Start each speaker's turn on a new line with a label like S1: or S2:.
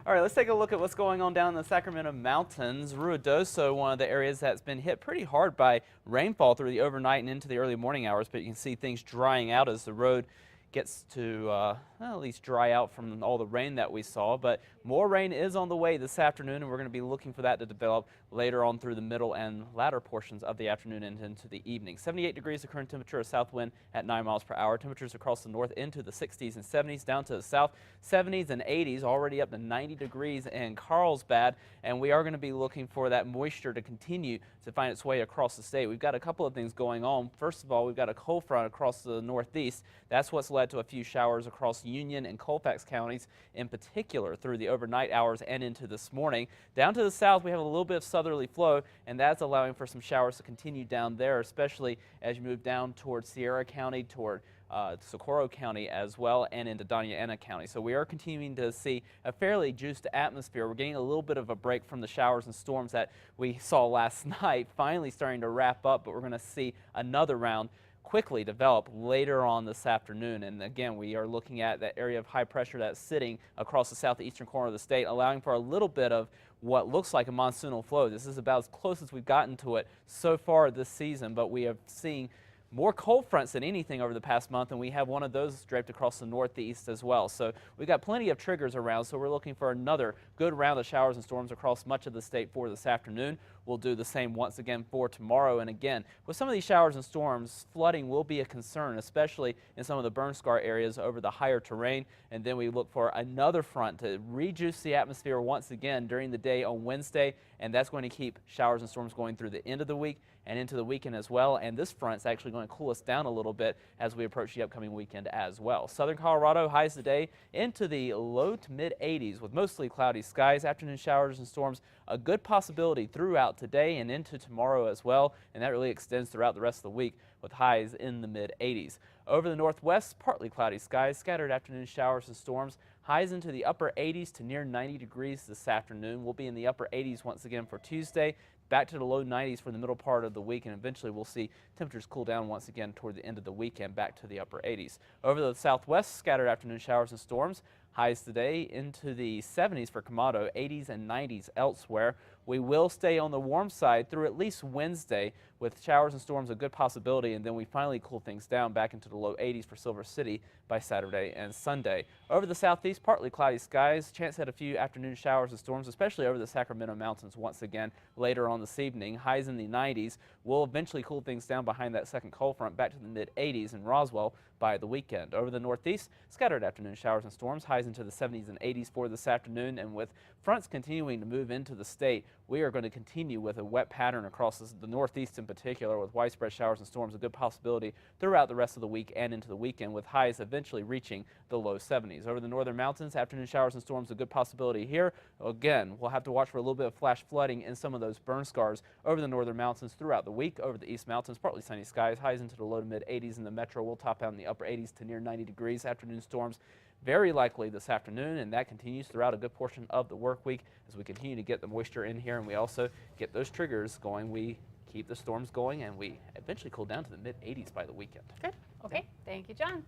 S1: All right, let's take a look at what's going on down in the Sacramento Mountains. Ruidoso, one of the areas that's been hit pretty hard by rainfall through the overnight and into the early morning hours, but you can see things drying out as the road gets to well, at least dry out from all the rain that we saw. But more rain is on the way this afternoon, and we're going to be looking for that to develop later on through the middle and latter portions of the afternoon and into the evening. 78 degrees the current temperature, a south wind at 9 miles per hour. Temperatures across the north into the 60s and 70s, down to the south 70s and 80s, already up to 90 degrees in Carlsbad. And we are going to be looking for that moisture to continue to find its way across the state. We've got a couple of things going on. First of all, we've got a cold front across the northeast. That's what's led to a few showers across Union and Colfax counties in particular through the overnight hours and into this morning. Down to the south, we have a little bit of southerly flow, and that's allowing for some showers to continue down there, especially as you move down towards Sierra County, toward Socorro County as well, and into Doña Ana County. So we are continuing to see a fairly juiced atmosphere. We're getting a little bit of a break from the showers and storms that we saw last night, finally starting to wrap up, but we're going to see another round quickly develop later on this afternoon. And again, we are looking at that area of high pressure that's sitting across the southeastern corner of the state, allowing for a little bit of what looks like a monsoonal flow. This is about as close as we've gotten to it so far this season, but we have seen more cold fronts than anything over the past month, and we have one of those draped across the northeast as well. So we've got plenty of triggers around, so we're looking for another good round of showers and storms across much of the state for this afternoon. We'll do the same once again for tomorrow. And again, with some of these showers and storms, flooding will be a concern, especially in some of the burn scar areas over the higher terrain. And then we look for another front to rejuice the atmosphere once again during the day on Wednesday, and that's going to keep showers and storms going through the end of the week and into the weekend as well. And this front's actually going to cool us down a little bit as we approach the upcoming weekend as well. Southern Colorado highs today into the low to mid 80s with mostly cloudy skies. Afternoon showers and storms a good possibility throughout today and into tomorrow as well, and that really extends throughout the rest of the week with highs in the mid 80s. Over the northwest, partly cloudy skies, scattered afternoon showers and storms, highs into the upper 80s to near 90 degrees this afternoon. We'll be in the upper 80s once again for Tuesday, back to the low 90s for the middle part of the week, and eventually we'll see temperatures cool down once again toward the end of the weekend, back to the upper 80s. Over the southwest, scattered afternoon showers and storms, highs today into the 70s for Camado, 80s and 90s elsewhere. We will stay on the warm side through at least Wednesday, with showers and storms a good possibility, and then we finally cool things down back into the low 80s for Silver City by Saturday and Sunday. Over the southeast, partly cloudy skies, chance at a few afternoon showers and storms, especially over the Sacramento Mountains once again later on this evening. Highs in the 90s. We'll eventually cool things down behind that second cold front back to the mid 80s in Roswell by the weekend. Over the northeast, scattered afternoon showers and storms, highs into the 70s and 80s for this afternoon, and with fronts continuing to move into the state, we are going to continue with a wet pattern across the northeast in particular, with widespread showers and storms a good possibility throughout the rest of the week and into the weekend, with highs eventually reaching the low 70s. Over the northern mountains, afternoon showers and storms a good possibility here. Again, we'll have to watch for a little bit of flash flooding in some of those burn scars over the northern mountains throughout the week. Over the east mountains, partly sunny skies, highs into the low to mid 80s in the metro. We'll top out in the upper 80s to near 90 degrees. Afternoon storms very likely this afternoon, and that continues throughout a good portion of the work week as we continue to get the moisture in here, and we also get those triggers going. We keep the storms going, and we eventually cool down to the mid 80s by the weekend.
S2: Good. Okay. Thank you, John.